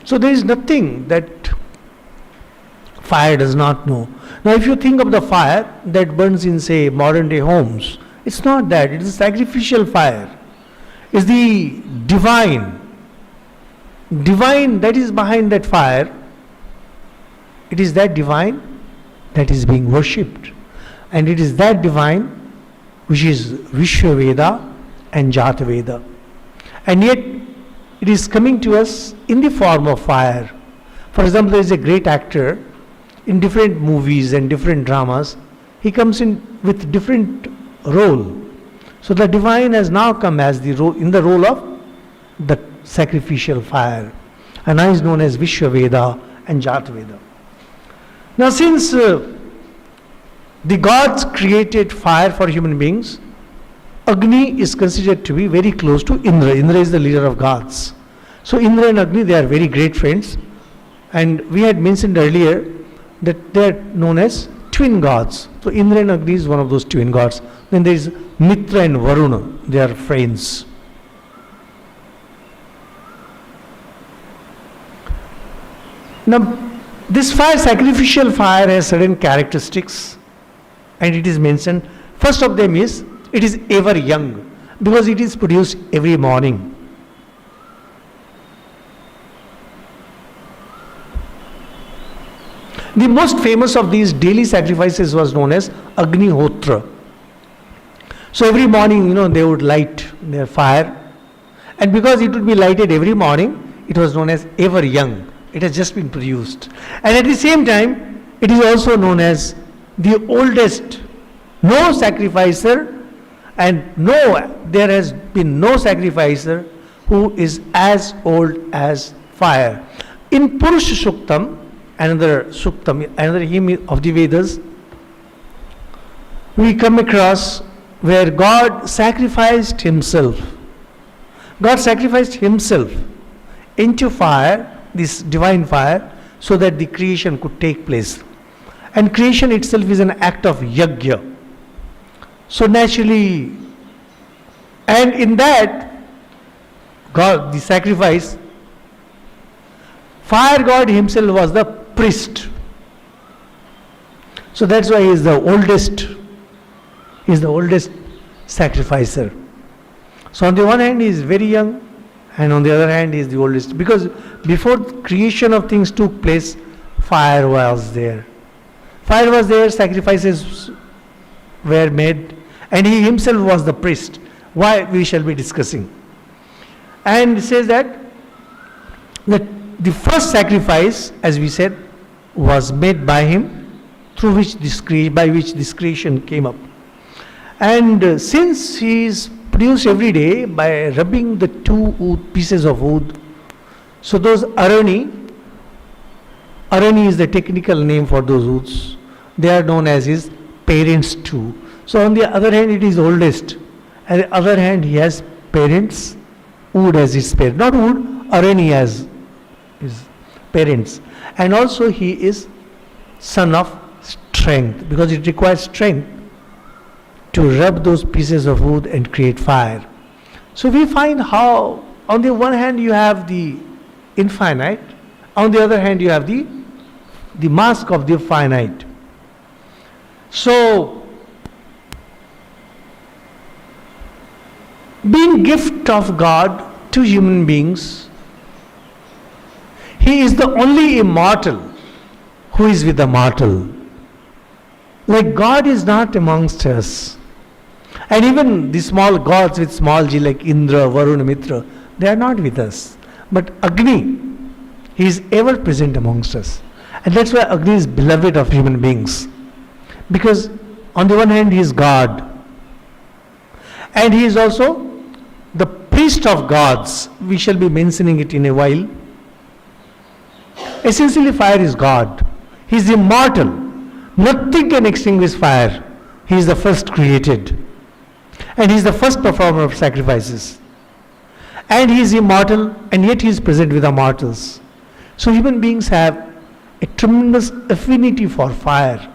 So there is nothing that fire does not know. Now if you think of the fire that burns in, say, modern day homes, it's not that, it is sacrificial fire. It's the divine that is behind that fire. It is that divine that is being worshipped. And it is that divine which is Vishwa Veda and Jata Veda. And yet it is coming to us in the form of fire. For example, there is a great actor in different movies and different dramas. He comes in with different role. So the divine has now come as the role, in the role of the sacrificial fire, and now is known as Vishwa Veda and Jata Veda. Now since the gods created fire for human beings, Agni is considered to be very close to Indra. Indra is the leader of gods. So Indra and Agni, they are very great friends, and we had mentioned earlier that they are known as twin gods. So Indra and Agni is one of those twin gods. Then there is Mitra and Varuna, they are friends. Now this fire, sacrificial fire, has certain characteristics, and it is mentioned. First of them is, it is ever young, because it is produced every morning. The most famous of these daily sacrifices was known as Agni Hotra. So every morning, they would light their fire, and because it would be lighted every morning, it was known as ever young. It has just been produced. And at the same time, it is also known as the oldest. No sacrificer, and there has been no sacrificer who is as old as fire. In Purusha Suktam, another hymn of the Vedas, we come across where God sacrificed himself. God sacrificed himself into fire, this divine fire, so that the creation could take place. And creation itself is an act of yajna. So naturally, and in that, God, the sacrifice, fire God himself was the priest. So that's why he is the oldest. He is the oldest sacrificer. So on the one hand he is very young, and on the other hand he is the oldest, because before creation of things took place, fire was there. Fire was there, sacrifices were made, and he himself was the priest. Why, we shall be discussing. And it says that the first sacrifice, as we said, was made by him, through which by which this creation came up. And since he is produced every day by rubbing the two pieces of wood, so those arani is the technical name for those woods. They are known as his parents too. So on the other hand, it is oldest. On the other hand, he has parents, wood as his parent. Not wood, arani as his parents. And also he is son of strength, because it requires strength to rub those pieces of wood and create fire. So we find how, on the one hand you have the infinite, on the other hand you have the mask of the finite. So being gift of God to human beings, he is the only immortal who is with the mortal. Like God is not amongst us. And even the small gods with small g like Indra, Varuna, Mitra, they are not with us. But Agni, he is ever present amongst us. And that's why Agni is beloved of human beings. Because on the one hand he is God, and he is also the priest of gods. We shall be mentioning it in a while. Essentially fire is God. He is immortal. Nothing can extinguish fire. He is the first created. And he is the first performer of sacrifices. And he is immortal, and yet he is present with the mortals. So human beings have a tremendous affinity for fire.